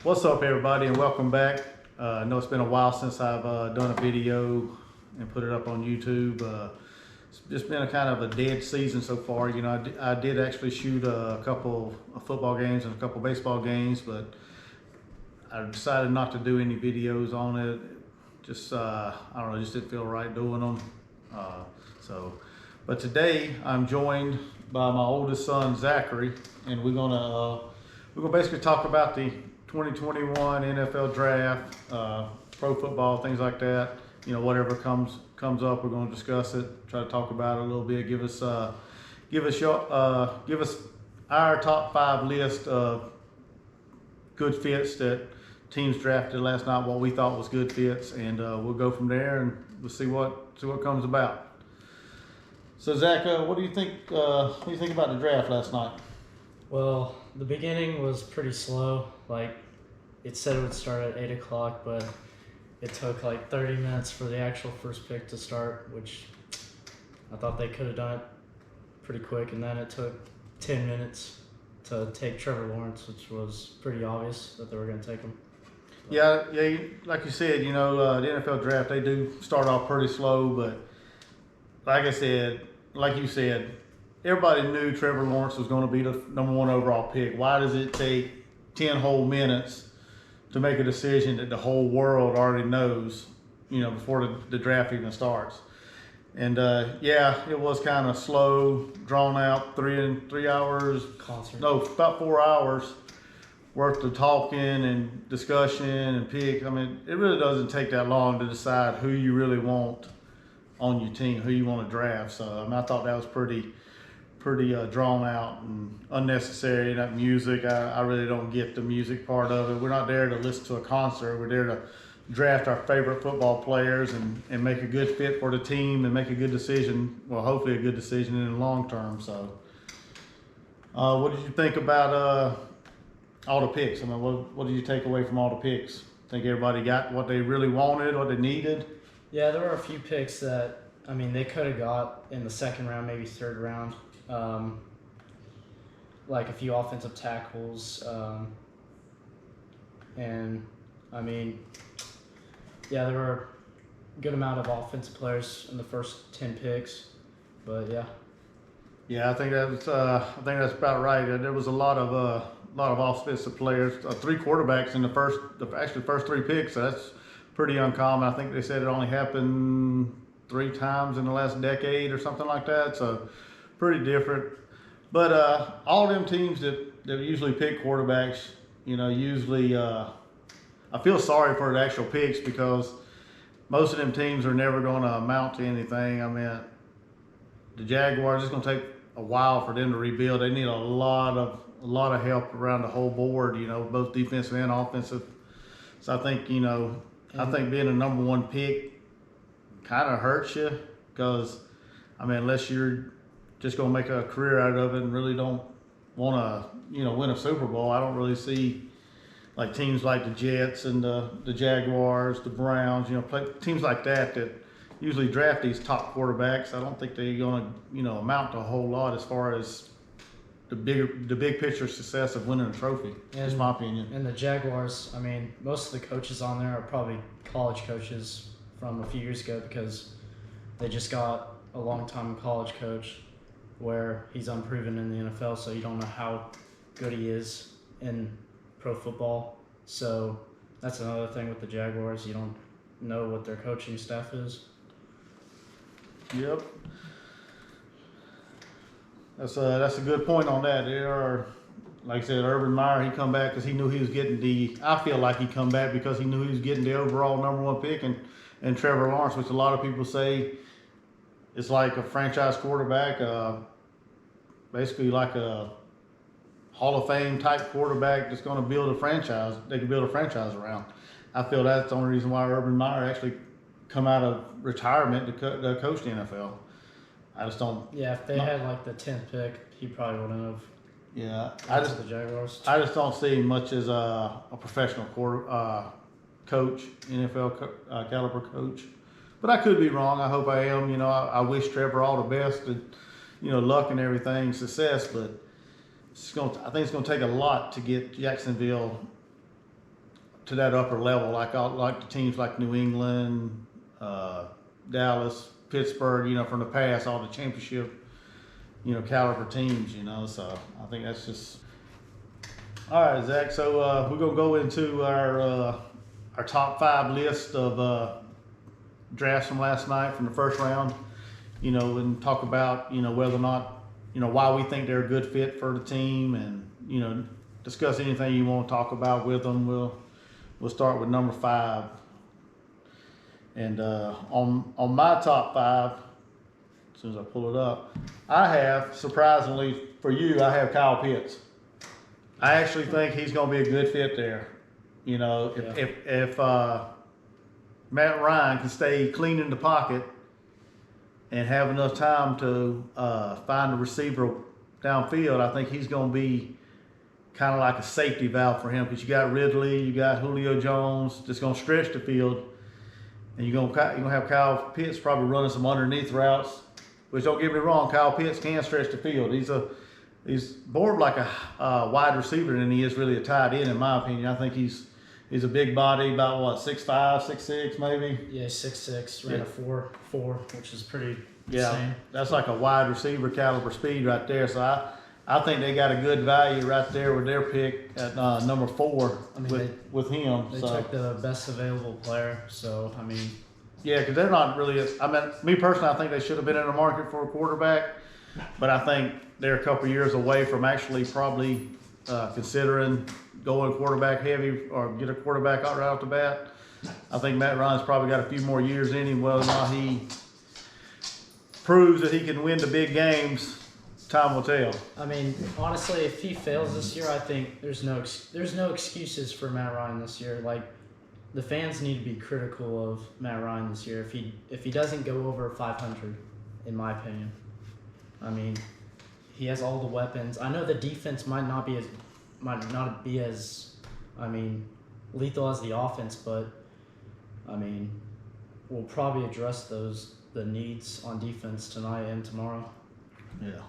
What's up, everybody, and welcome back. I know it's been a while since I've done a video and put it up on YouTube. It's just been a kind of a dead season so far. You know, I did actually shoot a couple of football games and a couple of baseball games, but I decided not to do any videos on it. Just I don't know, just didn't feel right doing them. But today I'm joined by my oldest son, Zachary, and we're gonna basically talk about the 2021 NFL draft, pro football, things like that. You know, whatever comes up, we're going to discuss it. Try to talk about it a little bit. Give us our top 5 list of good fits that teams drafted last night. What we thought was good fits, and we'll go from there and we'll see what comes about. So Zach, what do you think? What do you think about the draft last night? Well, the beginning was pretty slow. Like, it said it would start at 8 o'clock, but it took like 30 minutes for the actual first pick to start, which I thought they could have done it pretty quick. And then it took 10 minutes to take Trevor Lawrence, which was pretty obvious that they were going to take him. But Yeah, like you said, you know, the NFL draft, they do start off pretty slow, but like I said, like you said, everybody knew Trevor Lawrence was going to be the #1 overall pick. Why does it take 10 whole minutes to make a decision that the whole world already knows, you know, before the draft even starts? And yeah, it was kind of slow, drawn out, 3 hours, concert. no, about 4 hours worth of talking and discussion and pick. I mean, it really doesn't take that long to decide who you really want on your team, who you want to draft. So I mean, I thought that was pretty drawn out and unnecessary. That music, I really don't get the music part of it. We're not there to listen to a concert. We're there to draft our favorite football players and make a good fit for the team and make a good decision. Well, hopefully a good decision in the long term. So what did you think about all the picks? I mean, what did you take away from all the picks? Think everybody got what they really wanted, what they needed? Yeah, there were a few picks that, I mean, they could have got in the second round, maybe third round. Like a few offensive tackles. And, I mean, yeah, there were a good amount of offensive players in the first 10 picks. But, yeah. Yeah, I think that's about right. There was a lot of offensive players, 3 quarterbacks in the first 3 picks. So that's pretty uncommon. I think they said it only happened 3 times in the last decade or something like that. So pretty different. But all them teams that usually pick quarterbacks, you know, usually I feel sorry for the actual picks because most of them teams are never going to amount to anything. I mean, the Jaguars, it's going to take a while for them to rebuild. They need a lot of help around the whole board, you know, both defensive and offensive. So I think, you know, I think being a #1 pick kind of hurts you because, I mean, unless you're just going to make a career out of it and really don't want to, you know, win a Super Bowl, I don't really see like teams like the Jets and the Jaguars, the Browns, you know, teams like that usually draft these top quarterbacks. I don't think they're going to, you know, amount to a whole lot as far as the big picture success of winning a trophy. That's my opinion. And the Jaguars, I mean, most of the coaches on there are probably college coaches from a few years ago because they just got a long-time college coach where he's unproven in the NFL, so you don't know how good he is in pro football. So that's another thing with the Jaguars. You don't know what their coaching staff is. Yep. That's a good point on that. There are, like I said, Urban Meyer, he come back because he knew he was getting I feel like he come back because he knew he was getting the overall #1 pick and Trevor Lawrence, which a lot of people say it's like a franchise quarterback, basically like a Hall of Fame type quarterback that's going to build a franchise. They can build a franchise around. I feel that's the only reason why Urban Meyer actually come out of retirement to coach the NFL. I just don't. Yeah, if they had like the 10th pick, he probably wouldn't have. Yeah, The Jaguars. I just don't see him much as a professional coach, NFL caliber coach. But I could be wrong. I hope I am. You know, I wish Trevor all the best and, you know, luck and everything, success. But I think it's going to take a lot to get Jacksonville to that upper level, like the teams like New England, Dallas, Pittsburgh, from the past, all the championship, caliber teams, So I think that's just all right, Zach. So we're gonna go into our top 5 list of drafts from last night from the first round, and talk about whether or not why we think they're a good fit for the team, and discuss anything you want to talk about with them. We'll start with number 5. And on my top 5, as soon as I pull it up, I have, surprisingly for you, I have Kyle Pitts. I actually think he's going to be a good fit there. If Matt Ryan can stay clean in the pocket and have enough time to find a receiver downfield, I think he's going to be kind of like a safety valve for him, because you got Ridley, you got Julio Jones that's going to stretch the field, and you're going to have Kyle Pitts probably running some underneath routes, which, don't get me wrong, Kyle Pitts can stretch the field. He's more of like a wide receiver than he is really a tight end, in my opinion. I think he's a big body, about what, 6'5", 6'6", maybe? Yeah, 6'6", ran a 4.4, which is pretty Yeah, insane. that's like a wide receiver caliber speed right there. So I think they got a good value right there with their pick at number 4 with him. They took the best available player, so I mean. Yeah, because they're not really. Me personally, I think they should have been in the market for a quarterback, but I think they're a couple years away from actually probably considering going quarterback heavy or get a quarterback out right off the bat. I think Matt Ryan's probably got a few more years in him. Whether or not he proves that he can win the big games, time will tell. I mean, honestly, if he fails this year, I think there's no excuses for Matt Ryan this year. Like, the fans need to be critical of Matt Ryan this year if he doesn't go over 500, in my opinion. I mean, he has all the weapons. I know the defense might not be as lethal as the offense, but I mean, we'll probably address the needs on defense tonight and tomorrow. Yeah.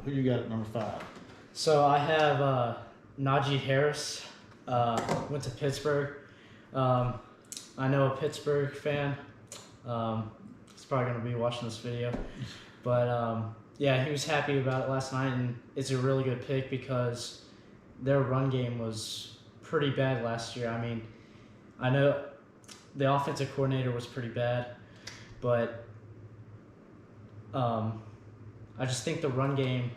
Who you got at number 5? So I have Naji Harris. Went to Pittsburgh. I know a Pittsburgh fan. He's probably going to be watching this video. But yeah, he was happy about it last night, and it's a really good pick because their run game was pretty bad last year. I mean, I know the offensive coordinator was pretty bad, but I just think the run game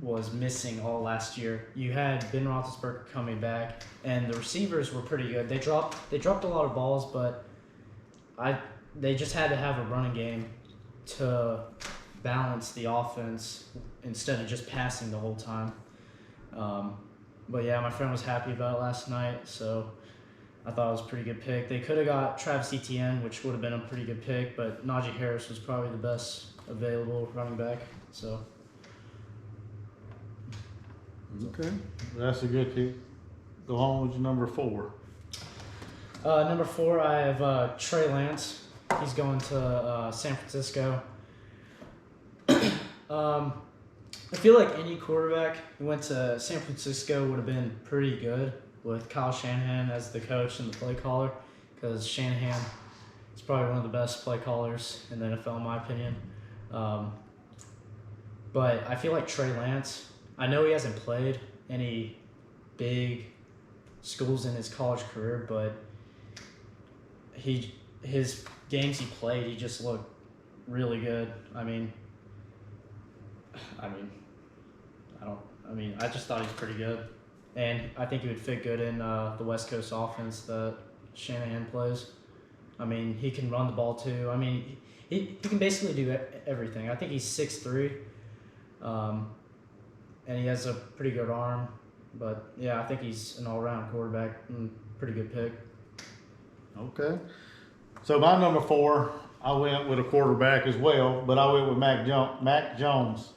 was missing all last year. You had Ben Roethlisberger coming back, and the receivers were pretty good. They dropped a lot of balls, but they just had to have a running game to balance the offense instead of just passing the whole time. But yeah, my friend was happy about it last night, so I thought it was a pretty good pick. They could have got Travis Etienne, which would have been a pretty good pick, but Najee Harris was probably the best available running back. So. Okay, that's a good pick. Go on with your number 4. Number 4, I have Trey Lance. He's going to San Francisco. I feel like any quarterback who went to San Francisco would have been pretty good with Kyle Shanahan as the coach and the play caller, because Shanahan is probably one of the best play callers in the NFL, in my opinion. But I feel like Trey Lance, I know he hasn't played any big schools in his college career, but his games he played, he just looked really good. I just thought he was pretty good, and I think he would fit good in the West Coast offense that Shanahan plays. I mean, he can run the ball too. I mean, he can basically do everything. I think he's 6'3", and he has a pretty good arm. But yeah, I think he's an all-around quarterback and pretty good pick. Okay. So my number 4, I went with a quarterback as well, but I went with Mac Jones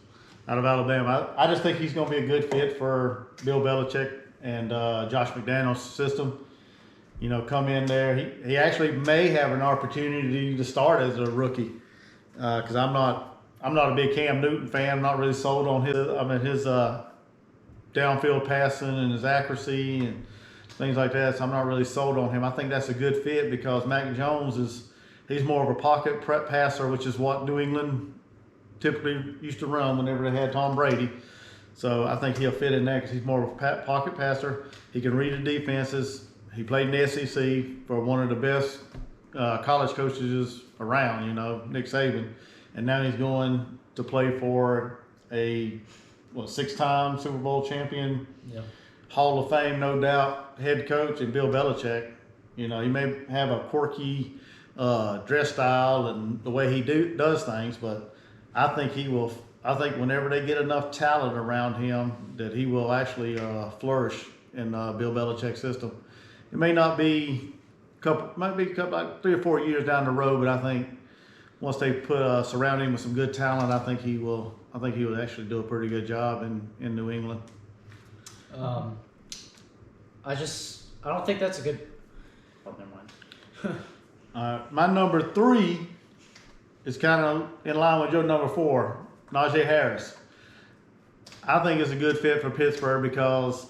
out of Alabama. I just think he's going to be a good fit for Bill Belichick and Josh McDaniels' system. Come in there. He actually may have an opportunity to start as a rookie, because I'm not a big Cam Newton fan. I'm not really sold on his downfield passing and his accuracy, and things like that. So I'm not really sold on him. I think that's a good fit because Mac Jones he's more of a pocket prep passer, which is what New England typically used to run whenever they had Tom Brady. So I think he'll fit in there because he's more of a pocket passer. He can read the defenses. He played in the SEC for one of the best college coaches around, Nick Saban. And now he's going to play for a 6-time Super Bowl champion, Hall of Fame, no doubt, head coach, and Bill Belichick. He may have a quirky dress style and the way he does things, but I think he will. I think whenever they get enough talent around him, that he will actually flourish in Bill Belichick's system. It may not be might be a couple like 3 or 4 years down the road, but I think once they surround him with some good talent, I think he will actually do a pretty good job in New England. I don't think that's a good. Oh, never mind. My number 3 is kind of in line with your number 4, Najee Harris. I think it's a good fit for Pittsburgh because,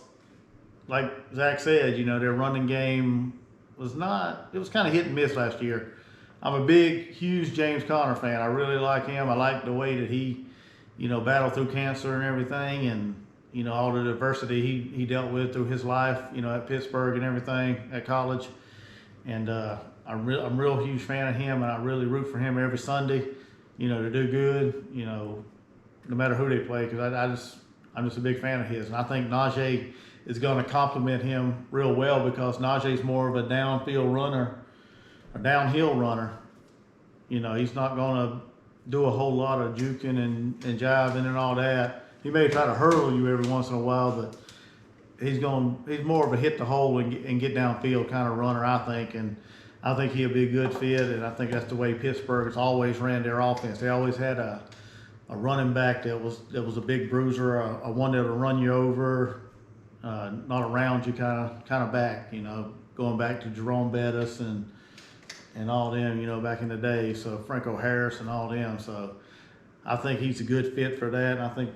like Zach said, their running game was kind of hit and miss last year. I'm a huge James Conner fan. I really like him. I like the way that he, battled through cancer and everything, and all the adversity he dealt with through his life, at Pittsburgh and everything at college. And I'm a real huge fan of him, and I really root for him every Sunday, to do good, no matter who they play, because I'm just a big fan of his. And I think Najee is going to complement him real well because Najee's more of a downfield runner, a downhill runner. He's not going to do a whole lot of juking and jiving and all that. He may try to hurdle you every once in a while, but he's more of a hit the hole and get downfield kind of runner, I think. And I think he'll be a good fit, and I think that's the way Pittsburgh has always ran their offense. They always had a running back that was a big bruiser, a one that'll run you over, not around you kind of back, going back to Jerome Bettis and all them, back in the day. So Franco Harris and all them. So I think he's a good fit for that. And I think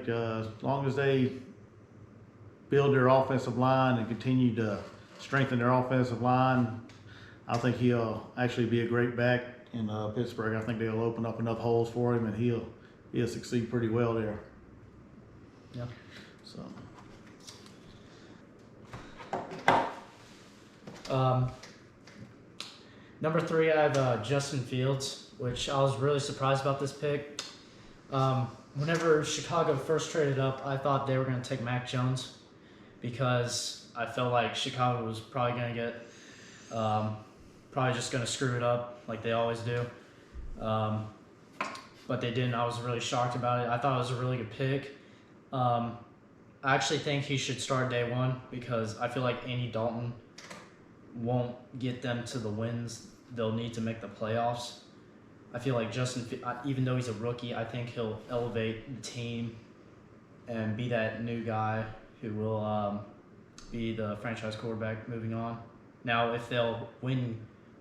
as long as they build their offensive line and continue to strengthen their offensive line, I think he'll actually be a great back in Pittsburgh. I think they'll open up enough holes for him, and he'll succeed pretty well there. Yeah. So. Number 3, I have Justin Fields, which I was really surprised about this pick. Whenever Chicago first traded up, I thought they were going to take Mac Jones because I felt like Chicago was probably going to get, probably just going to screw it up like they always do. But they didn't. I was really shocked about it. I thought it was a really good pick. I actually think he should start day 1 because I feel like Andy Dalton won't get them to the wins they'll need to make the playoffs. I feel like even though he's a rookie, I think he'll elevate the team and be that new guy who will be the franchise quarterback moving on. Now, if they'll win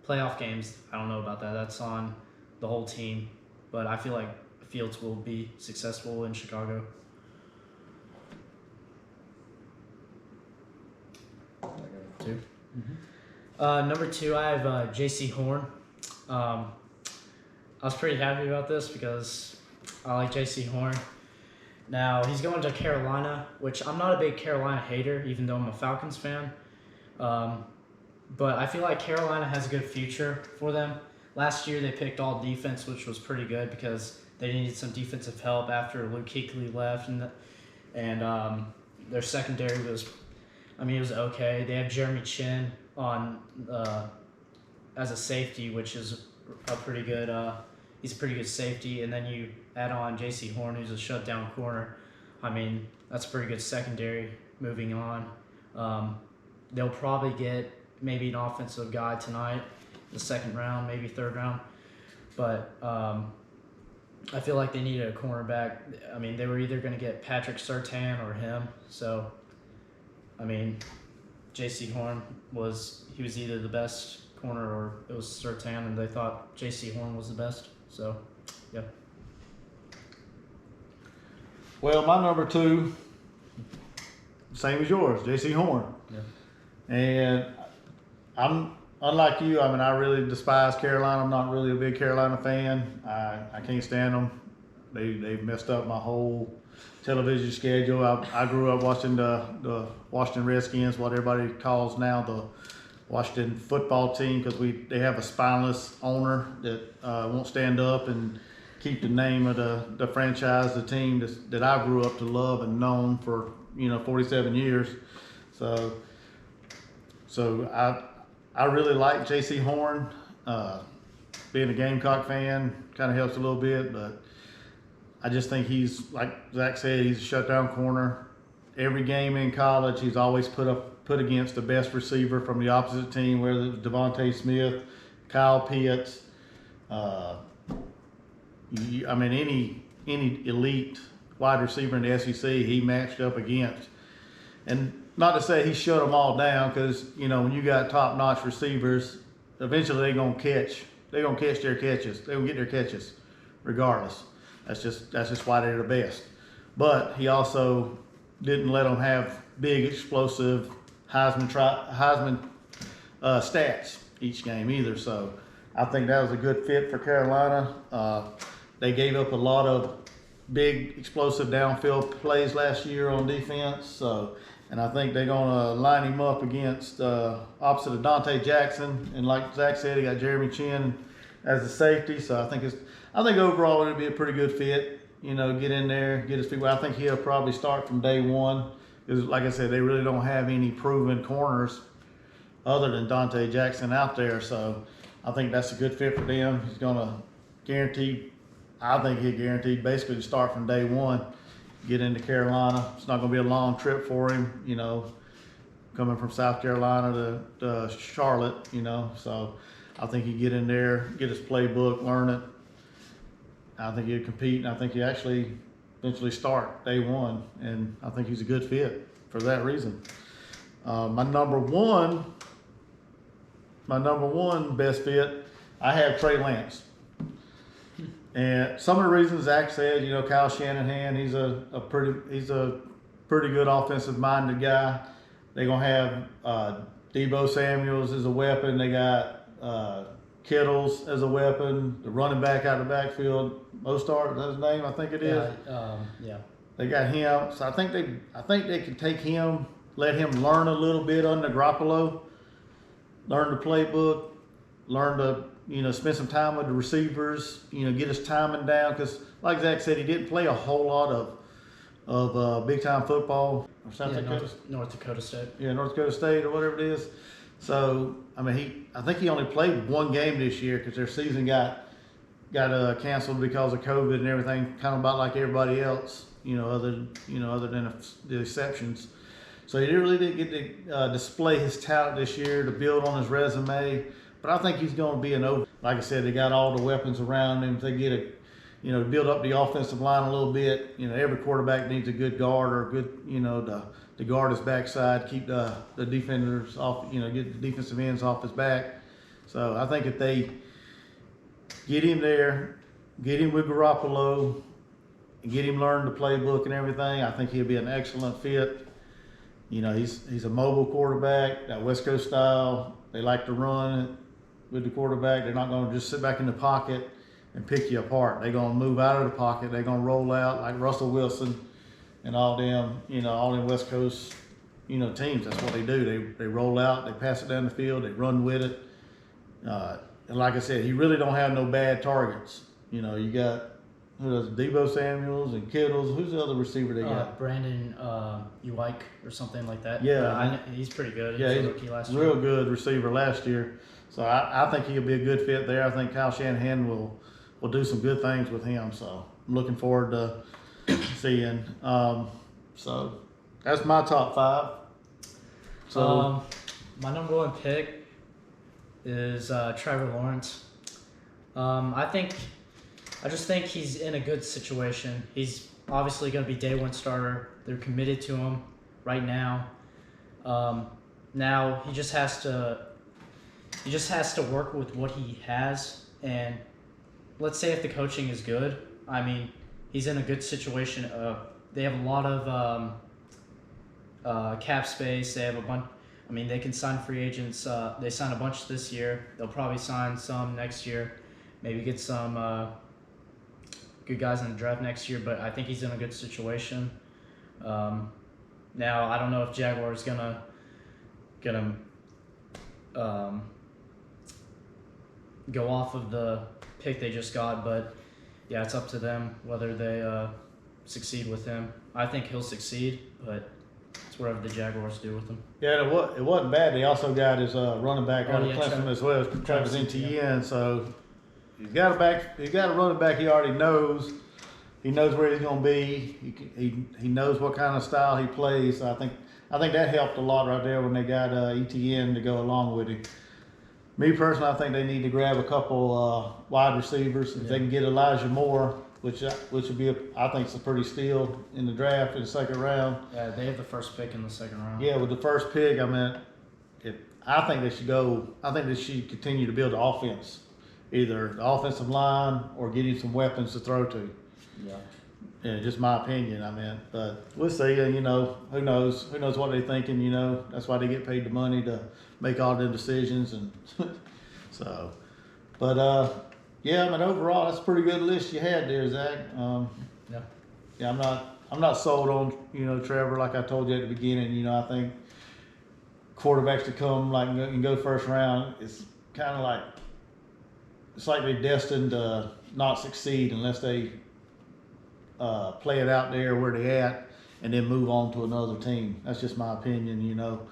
playoff games, I don't know about that. That's on the whole team. But I feel like Fields will be successful in Chicago. Two. Mm-hmm. Number 2, I have J.C. Horn. I was pretty happy about this because I like J.C. Horn. Now, he's going to Carolina, which I'm not a big Carolina hater, even though I'm a Falcons fan. But I feel like Carolina has a good future for them. Last year, they picked all defense, which was pretty good because they needed some defensive help after Luke Kuechly left. And their secondary was, it was okay. They have Jeremy Chin on as a safety, which is a pretty good. He's a pretty good safety, and then you add on J.C. Horn, who's a shutdown corner. That's a pretty good secondary. Moving on, they'll probably get maybe an offensive guy tonight, the 2nd round, maybe 3rd round. But I feel like they needed a cornerback. They were either going to get Patrick Surtain or him. So, J.C. Horn was either the best corner or it was Surtain, and they thought J.C. Horn was the best. So, yeah. Well, my number 2 same as yours, J.C. Horn. Yeah. And I'm unlike you. I mean, I really despise Carolina. I'm not really a big Carolina fan. I can't stand them. They've messed up my whole television schedule. I grew up watching the Washington Redskins, what everybody calls now the Washington football team, because they have a spineless owner that won't stand up and keep the name of the franchise, the team that I grew up to love and known for 47 years. So I really like J.C. Horn. Being a Gamecock fan kind of helps a little bit, but I just think he's, like Zach said, he's a shutdown corner. Every game in college, he's always put against the best receiver from the opposite team, whether it was Devontae Smith, Kyle Pitts. Any elite wide receiver in the SEC, he matched up against. And not to say he shut them all down, because when you got top-notch receivers, eventually they're gonna catch their catches. They're gonna get their catches, regardless. That's just why they're the best. But he also didn't let them have big, explosive Heisman stats each game either. So I think that was a good fit for Carolina. They gave up a lot of big, explosive downfield plays last year on defense. And I think they're gonna line him up against opposite of Dante Jackson. And like Zach said, he got Jeremy Chin as the safety. So I think overall it'll be a pretty good fit. Get in there, get his feet wet. I think he'll probably start from day one. Because like I said, they really don't have any proven corners other than Dante Jackson out there. So I think that's a good fit for them. He's gonna guaranteed basically to start from day one, get into Carolina. It's not gonna be a long trip for him, coming from South Carolina to Charlotte, So I think he get in there, get his playbook, learn it. I think he'll compete, and I think he actually eventually start day one, and I think he's a good fit for that reason. My number one best fit, I have Trey Lance. And some of the reasons Zach said, Kyle Shanahan, he's a pretty good offensive minded guy. They're gonna have Deebo Samuels as a weapon. They got Kittles as a weapon. The running back out of the backfield, Mostard, is that his name? I think it is. Yeah. They got him, so I think they can take him, let him learn a little bit under Garoppolo, learn the playbook, learn to spend some time with the receivers, get his timing down, because like Zach said, he didn't play a whole lot of big time football or something. North Dakota State. Yeah, North Dakota State or whatever it is. So I think he only played one game this year because their season got canceled because of COVID and everything, kind of about like everybody else, other than the exceptions. So he really didn't get to display his talent this year to build on his resume. But I think he's going to be like I said, they got all the weapons around him. If they get to build up the offensive line a little bit. Every quarterback needs a good guard or a good, to guard his backside, keep the defenders off, get the defensive ends off his back. So I think if they get him there, get him with Garoppolo, and get him learn the playbook and everything, I think he'll be an excellent fit. He's a mobile quarterback, that West Coast style. They like to run it with the quarterback. They're not going to just sit back in the pocket and pick you apart. They're going to move out of the pocket. They're going to roll out like Russell Wilson and all them West Coast, teams. That's what they do. They roll out, they pass it down the field, they run with it. And like I said, he really don't have no bad targets. You got Deebo Samuels and Kittles. Who's the other receiver they got? Brandon Uwike or something like that. Yeah, he's pretty good. Yeah, he's a rookie last year. Real good receiver last year. So I think he'll be a good fit there. I think Kyle Shanahan will do some good things with him. So I'm looking forward to seeing. So that's my top five. So my number one pick is Trevor Lawrence. I just think he's in a good situation. He's obviously going to be day one starter. They're committed to him right now. Now he just has to work with what he has. And let's say if the coaching is good, he's in a good situation. They have a lot cap space. They have a bunch. I mean, they can sign free agents. They signed a bunch this year. They'll probably sign some next year. Maybe get some good guys in the draft next year. But I think he's in a good situation. Now I don't know if Jaguars gonna go off of the pick they just got, but yeah, it's up to them whether they succeed with him. I think he'll succeed, but it's whatever the Jaguars do with him. Yeah, it wasn't bad. They also got his running back out of Clemson as well, Travis Etienne. So he's got a running back he already knows. He knows where he's going to be. He knows what kind of style he plays. So I think that helped a lot right there when they got Etienne to go along with him. Me personally, I think they need to grab a couple wide receivers. If they can get Elijah Moore, which would be I think it's a pretty steal in the draft in the second round. Yeah, they have the first pick in the second round. Yeah, with the first pick, I mean, I think they should go. I think they should continue to build the offense, either the offensive line or getting some weapons to throw to. Yeah, just my opinion. I mean, but we'll see. You know, who knows? Who knows what they're thinking? You know, that's why they get paid the money to make all them decisions. And so, but yeah. I mean, overall, that's a pretty good list you had there, Zach. Yeah. I'm not sold on Trevor. Like I told you at the beginning. You know, I think quarterbacks to come and go first round. It's kind of like they're destined to not succeed unless they play it out there where they at and then move on to another team. That's just my opinion. You know,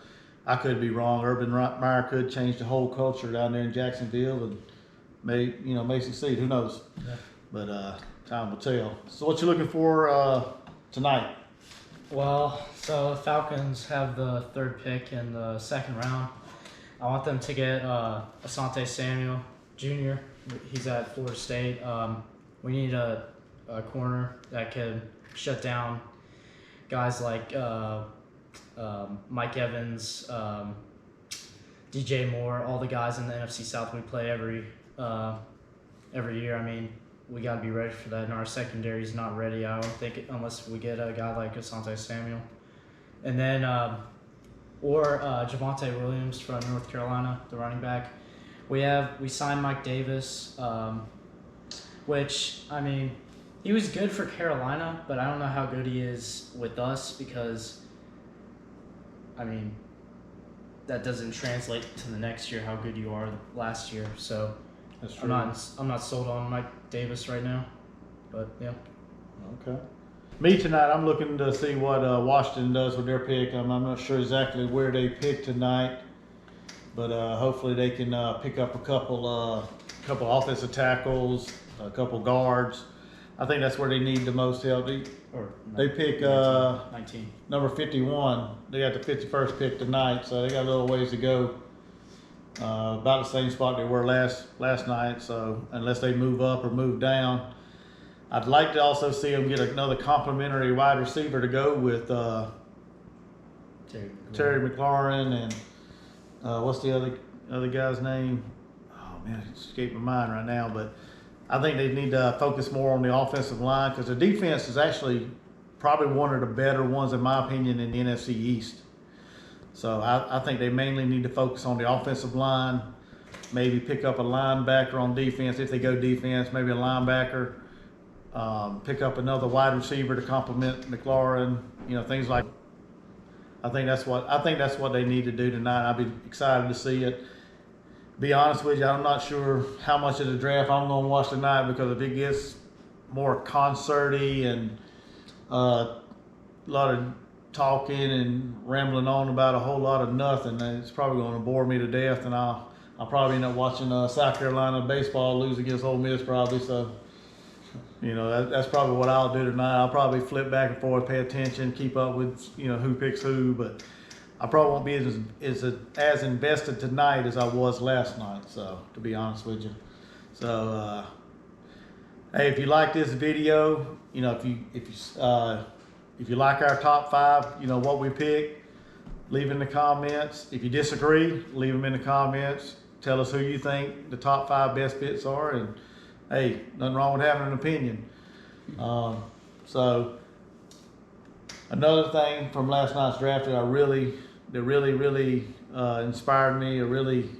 I could be wrong. Urban Meyer could change the whole culture down there in Jacksonville and may succeed. Who knows? Yeah. But time will tell. So what you looking for tonight? Well, so the Falcons have the third pick in the second round. I want them to get Asante Samuel Jr. He's at Florida State. We need a corner that can shut down guys like Mike Evans, DJ Moore, all the guys in the NFC South we play every year. I mean, we got to be ready for that, and our secondary is not ready, I don't think, unless we get a guy like Asante Samuel. And then, or Javonte Williams from North Carolina, the running back. We signed Mike Davis, which, I mean, he was good for Carolina, but I don't know how good he is with us because, I mean, that doesn't translate to the next year how good you are last year. So that's true. I'm not sold on Mike Davis right now, but yeah. Okay. Me tonight, I'm looking to see what Washington does with their pick. I'm not sure exactly where they pick tonight, but hopefully they can pick up a couple offensive tackles, a couple guards. I think that's where they need the most help. They pick 19. Number 51. They got the 51st pick tonight, so they got a little ways to go. About the same spot they were last night. So unless they move up or move down, I'd like to also see them get another complimentary wide receiver to go with Terry McLaurin and what's the other guy's name? Oh man, it's escaping my mind right now, but. I think they need to focus more on the offensive line because the defense is actually probably one of the better ones, in my opinion, in the NFC East. So I think they mainly need to focus on the offensive line, maybe pick up a linebacker on defense if they go defense, maybe a linebacker, pick up another wide receiver to complement McLaurin, things like. I think that's what they need to do tonight. I'd be excited to see it. Be honest with you, I'm not sure how much of the draft I'm going to watch tonight because if it gets more concerty and a lot of talking and rambling on about a whole lot of nothing, it's probably going to bore me to death, and I'll probably end up watching South Carolina baseball lose against Ole Miss probably. So, that's probably what I'll do tonight. I'll probably flip back and forth, pay attention, keep up with who picks who, but. I probably won't be as invested tonight as I was last night. So, to be honest with you, so hey, if you like this video, if you like our top 5, what we pick, leave in the comments. If you disagree, leave them in the comments. Tell us who you think the top 5 best fits are, and hey, nothing wrong with having an opinion. So. Another thing from last night's draft that really inspired me, or really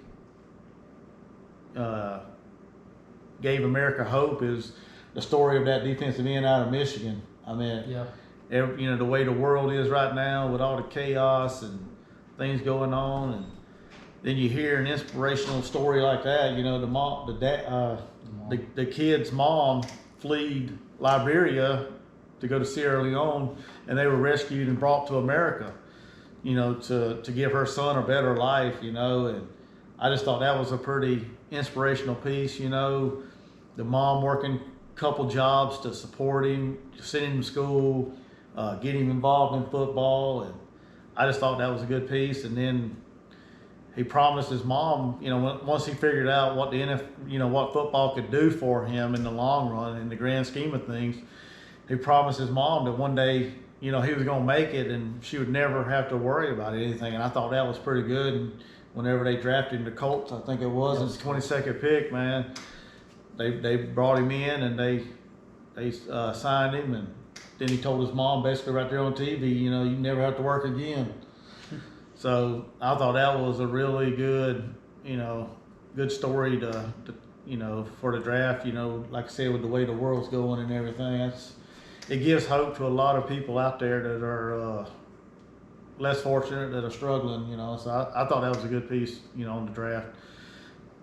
gave America hope, is the story of that defensive end out of Michigan. I mean, Yeah. the way the world is right now with all the chaos and things going on, and then you hear an inspirational story like that. The kid's mom fled Liberia to go to Sierra Leone, and they were rescued and brought to America, to give her son a better life, and I just thought that was a pretty inspirational piece, the mom working a couple jobs to support him, sending him to school, getting him involved in football, and I just thought that was a good piece. And then he promised his mom, once he figured out what what football could do for him in the long run, in the grand scheme of things, he promised his mom that one day, he was going to make it and she would never have to worry about anything. And I thought that was pretty good. And whenever they drafted him to Colts, I think it was, his 22nd pick, man, they brought him in and they signed him, and then he told his mom basically right there on TV, you never have to work again. So I thought that was a really good, good story to for the draft. Like I said, with the way the world's going and everything, it gives hope to a lot of people out there that are less fortunate, that are struggling. So I thought that was a good piece, on the draft.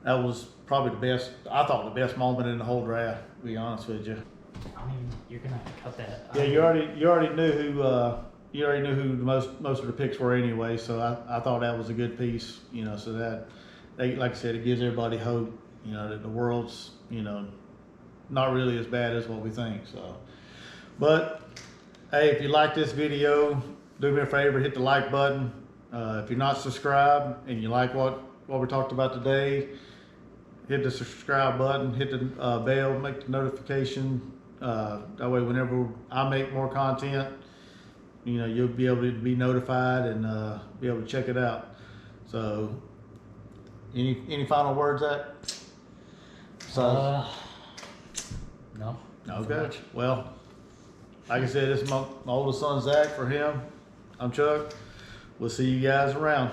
That was probably the best moment in the whole draft, to be honest with you. I mean, you're gonna have to cut that. Yeah, you already knew who most of the picks were anyway. So I thought that was a good piece, so that like I said, it gives everybody hope, that the world's, not really as bad as what we think. So, but hey, if you like this video, do me a favor, hit the like button. If you're not subscribed and you like what we talked about today, hit the subscribe button, hit the bell, make the notification. That way, whenever I make more content, you'll be able to be notified and be able to check it out. So, any final words, Zach? No. Okay. Well, like I said, this is my oldest son, Zach. For him, I'm Chuck. We'll see you guys around.